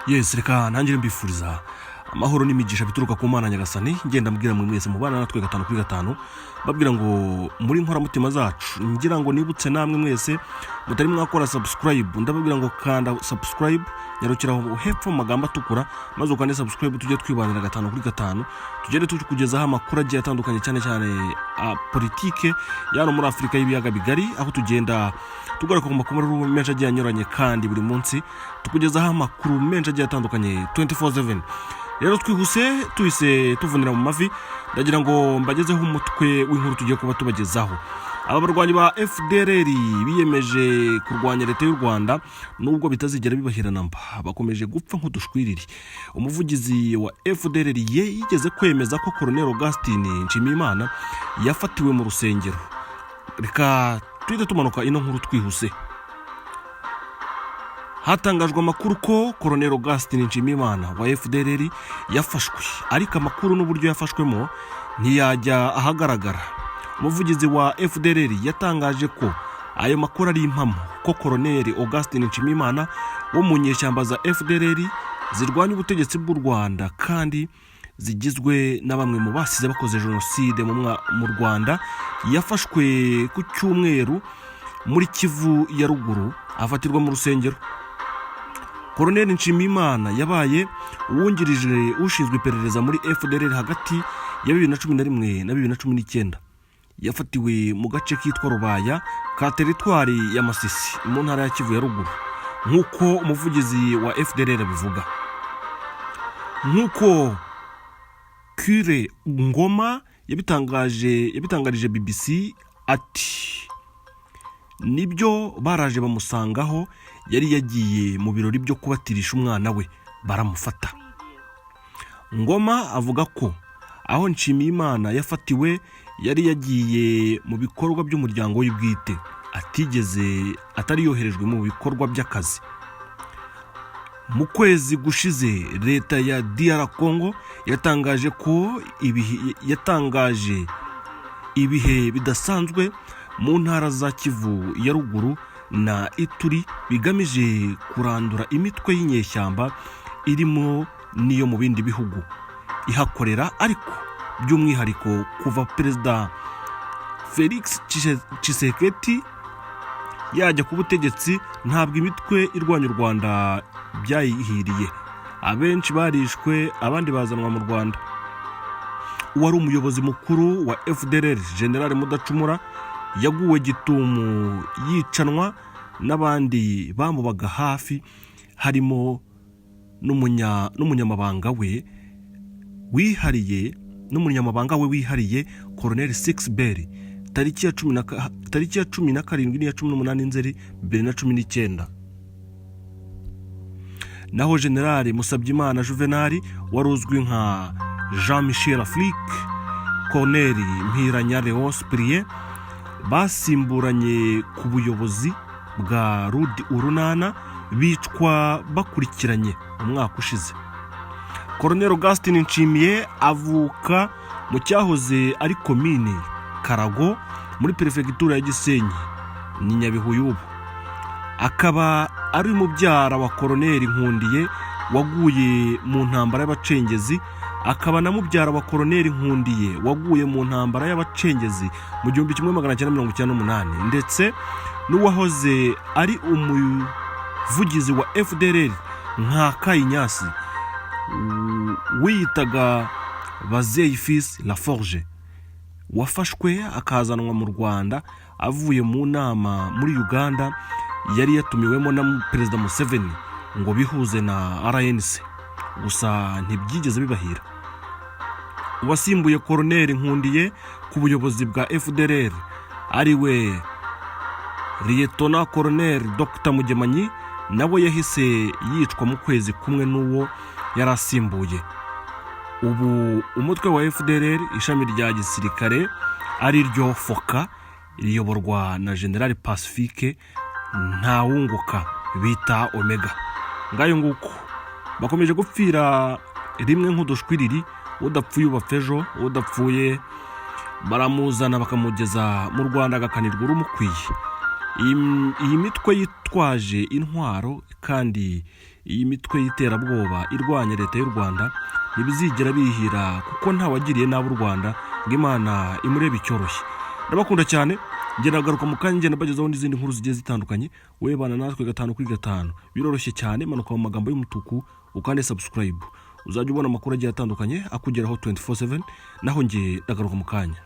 Yes, reka ntangire mbifuriza amahoro n'imigisha bituruka ku Mana Nyagasani. Ngenda mbwira mwe mwese mubana natwe 5 kuri 5 babwira ngo muri nkora mutima zacu, ngira ngo nibutse namwe mwese mutari mwakora subscribe, ndababwira ngo kanda subscribe, nyarukiraho hepfo magambo atukura maze ukande subscribe, tujye twibanira 5 kuri 5, tugende tukugezaho amakuru agiye atandukanye cyane cyane politike yano muri Afrika y'ibiyaga bigari, aho tugenda tugaruka ku makuru menshi agiye anyuranye kandi buri munsi tukugezaho amakuru menshi agiye atandukanye 24/7. Rero twihuse tuhise tuvunira mu mavi, ndagira ngo mbagezeho umutwe w'inkuru tugiye kuba tubagezaho. Aba barwanyi ba FDLR biyemeje kurwanya leta y'u Rwanda nubwo bitazigera bibahirana mba, bakomeje gupfa nk'udushwiriri. Umuvugizi wa FDLR yigeze kwemeza ko Colonel Augustin Nshimiyimana yafatiwe mu rusengero. Reka twite tumanuka ino nkuru twihuse. Hatangajwe amakuru ko Colonel Augustin Nshimiyimana wa FDLR yafashwe, ariko amakuru n'uburyo yafashwemo ntiyajya ahagaragara. Umuvugizi wa FDLR yatangaje ko ayo makuru ari impamo ko Colonel Augustin Nshimiyimana wo mu nyeshyamba za FDLR zirwanya ubutegetsi bw'u Rwanda kandi zigizwe na bamwe mu basize bakoze jenoside mu Rwanda yafashwe ku cyumweru muri Kivu ya ruguru, afatirwa mu rusengero. Colonel Nshimiyimana yabaye uwungirije ushinzwe iperereza muri FDLR hagati ya 2011 na 2019. Yafatiwe mu gace kitwa Rubaya ka teritwari ya Masisi mu ntara ya Kivu ya ruguru, nk'uko umuvugizi wa FDLR bivuga. Nk'uko Kure Ngoma yabitangarije BBC ati nibyo baraje bamusangaho, yari yagiye mu birori byo kubatirisha umwana we baramufata. Ngoma avuga ko aho Nshimiyimana yafatiwe yari yagiye mu bikorwa by'umuryango w'ibwite, atari yoherejwe mu bikorwa by'akazi. Mu kwezi gushize leta ya DR Congo yatangaje ko ibihe bidasanzwe mu ntara za Kivu ya ruguru na Ituri bigamije kurandura imitwe y'inyeshyamba irimo niyo mu bindi bihugu ihakorera, ariko by'umwihariko kuva Perezida Felix Tshisekedi yajya ku butegetsi ntabwo imitwe irwanya u Rwanda byayihiriye. Abenshi barishwe, abandi bazanwa mu Rwanda. Uwari umuyobozi mukuru wa FDLR General Mudacumura yaguwe gitumo yicanwa, n'abandi bamubaga hafi harimo n'umunyamabanga we wihariye Colonel Sixbert tariki ya 17 n'iya 18 Nzeri 2019. Naho General Musabyimana Juvenal wari uzwi nka Jean Michel Afrique, Colonel Mpiranya Léon Cyprien basimburanye ku buyobozi bwa Rudi Urunana, bicwa bakurikiranye umwaka ushize. Colonel Augustin Nshimiye avuka mu cyahoze ari komine Karago muri perefegitura ya Gisenyi ni Nyabihu y'ubu. Akaba ari mubyara wa Colonel Nkundiye waguye mu ntambara y'abacengezi, akaba na mubyara wa Colonel Nkundiye waguye mu ntambara y'abacengezi mu 1998, ndetse n'uwahoze ari umuvugizi wa FDLR nka Kayinyasi wiyitaga Bazeyi Fils Laforge, wafashwe akazanwa mu Rwanda avuye mu nama muri Uganda yari yatumiwemo na Perezida Museveni ngo bihuze na RNC, gusa ntibyigeze bibahira. Uwasimbuye Colonel Nkundiye ku buyobozi bwa FDLR ariwe Lieutenant Colonel Dr Mugemanyi, nawe yahise yicwa mu kwezi kumwe n'uwo yarasimbuye. Ubu umutwe wa FDLR ishami rya gisirikare ari ryo FOCA riyoborwa na General Pacifique Ntawunguka bita Omega. Ngayo nguko bakomeje gupfira rimwe nk'udushwiriri, udapfuye ubafejo, udapfuye baramuzana bakamugeza mu Rwanda agakanirwa urumukwiye. Iyi mitwe yitwaje intwaro kandi iyi mitwe y'iterabwoba irwanya leta y'u Rwanda ntibizigera bihira kuko ntawagiriye nabi u Rwanda ngo Imana imurebe icyoroshye. Ndabakunda cyane, njye nagaruka mu kanya ngenda bagezaho n'izindi nkuru zigiye zitandukanye. Wowe bana natwe 5 kuri 5, biroroshye cyane, manuka mu magambo y'umutuku ukande subscribe, uzajya ubona amakuru agiye atandukanye akugeraho 24/7. naho njye ndagaruka mu kanya.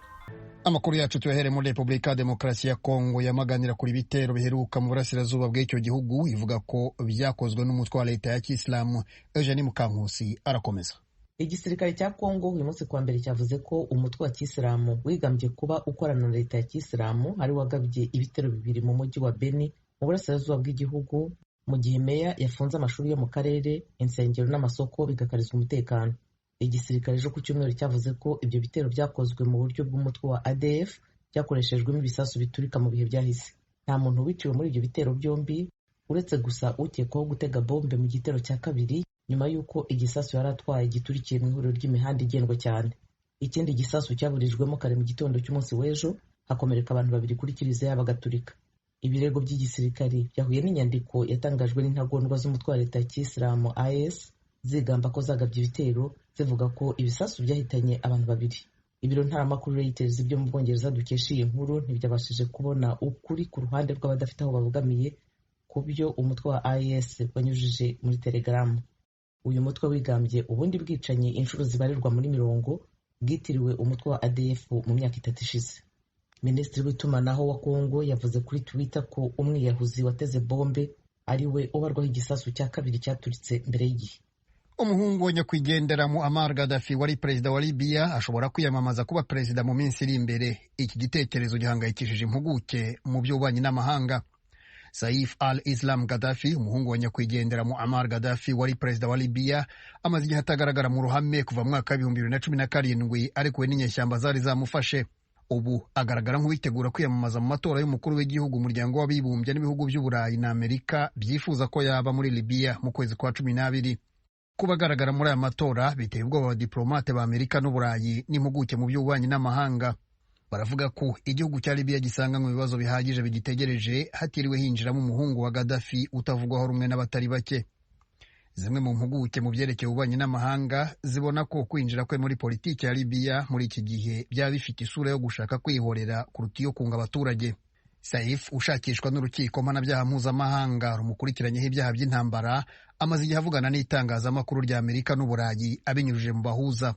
Amakuru yacu tuyahere muri Repubulika Demokarasi ya Kongo yamaganira kuri bitero biheruka mu burasirazuba bw'icyo gihugu, ivuga ko byakozwe n'umutwe wa leta ya Kisilamu. Eugenie Mukankusi arakomeza. Igisirikare cya Kongo uyu munsi kwa mbere cyavuze ko umutwe wa Kisilamu wigambye kuba ukorana na leta ya Kisilamu ari wagabye ibitero 2 mu mujyi wa Beni mu burasirazuba bw'igihugu, mu gihe meya yafunze amashuri yo mu karere, insengero n'amasoko bigakarizwa umutekano. Igisirikare ejo ku cyumweru cyavuze ko ibyo bitero byakozwe mu buryo bw'umutwe wa ADF byakoreshejwemo ibisasu biturika mu bihe byahise. Nta muntu wiciwe muri ibyo bitero byombi uretse gusa ukekwaho gutega bombe mu gitero cya kabiri nyuma y'uko igisasu yari atwaye giturikiye mu ihuriro ry'imihanda igendwa cyane. Ikindi gisasu cyaburijwemo kare mu gitondo cy'umunsi w'ejo, hakomereka abantu 2 kuri kiliziya y'Abagatulika. Ibirego by'igisirikare byahuye n'inyandiko yatangajwe n'intagondwa z'umutwe wa leta ya Kisilamu IS zigamba ko zagabye ibitero, zivuga ko ibisasu byahitanye abantu 2. Ibiro ntaramakuru Reuters byo mu Bwongereza dukesha iyi nkuru ntibyabashije kubona ukuri ku ruhande rw'abadafite aho babogamiye ku byo umutwe wa IS wanyujije muri Telegram. Uyu mutwe wigambye ubundi bwicanyi inshuro zibarirwa muri 100 bwitiriwe umutwe wa ADF mu myaka 3 ishize. Minisitiri w'itumanaho wa Kongo yavuze kuri Twitter ko umwiyahuzi wateze bombe ari we ubarwaho igisasu cya kabiri cyaturitse mbere y'igihe. Umuhungu wa nyakwigendera Muammar Gaddafi wari perezida wa Libya ashobora kwiyamamaza kuba perezida mu minsi iri imbere. Iki gitekerezo gihangayikishije impuguke mu by'ububanyi n'amahanga. Saif al-Islam Gaddafi, umuhungu wa nyakwigendera Muammar Gaddafi wari perezida wa Libya, amaze igihe atagaragara mu ruhame kuva mu mwaka 2017 ariko we n'inyeshyamba zari zamufashe. Ubu agaragara nk'uwitegura kwiyamamaza mu matora y'umukuru w'igihugu umuryango w'abibumbye n'ibihugu by'Uburayi na Amerika byifuza ko yaba muri Libya mu kwezi kwa 12. Kuba agaragara muri aya matora biteye ubwoba abadiplomate ba Amerika n'Uburayi n'impuguke mu by'ububanyi n'amahanga. Baravuga ko igihugu cya Libya gisanga mu bibazo bihagije bigitegereje hatiriwe hinjiramo umuhungu wa Gaddafi utavugwaho rumwe n'abatari bake. Zimwe mu mpuguke mu byerekeye ububanyi n'amahanga zibona ko kwinjira kwe muri politiki ya Libya muri iki gihe byaba bifite isura yo gushaka kwihorera kuruta iyo kunga abaturage. Saif ushakishwa n'urukiko mpanabyaha mpuzamahanga rumukurikiranyeho ibyaha by'intambara amaze igihe avugana n'itangazamakuru rya Amerika n'Uburayi abinyujije mu bahuza.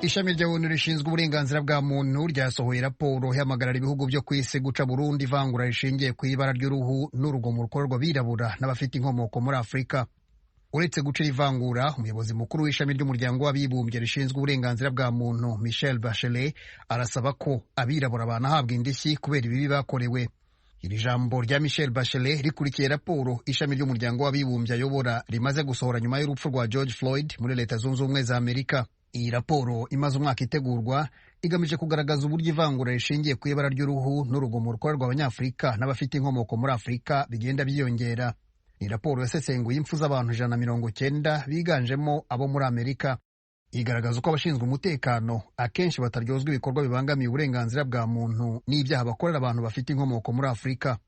Ishami rya ONU rishinzwe uburenganzira bwa muntu ryasohoye raporo ihamagarira ibihugu byo ku isi guca burundu ivangura rishingiye ku ibara ry'uruhu n'urugomo rukorerwa abirabura n'abafite inkomoko muri Afurika. Uretse gucira ivangura, umuyobozi mukuru w'ishami ry'umuryango w'abibumbye rishinzwe uburenganzira bwa muntu Michelle Bachelet arasaba ko abirabura banahabwa indishyi kubera ibibi bakorewe. Iri jambo rya Michelle Bachelet rikurikiye raporo ishami ry'umuryango w'abibumbye ayobora rimaze gusohora nyuma y'urupfu rwa George Floyd muri Leta Zunze Ubumwe za Amerika. Iyi raporo imaze umwaka itegurwa igamije kugaragaza uburyo ivangura rishingiye ku ibara ry'uruhu n'urugomo rukorerwa abanyafurika n'abafite inkomoko muri Afurika bigenda byiyongera. Ni raporo yasesenguye impfu z'abantu 190 biganjemo abo muri Amerika. Igaragaza uko abashinzwe umutekano akenshi bataryozwa ibikorwa bibangamiye uburenganzira bwa muntu n'ibyaha bakorera abantu bafite inkomoko muri Afurika.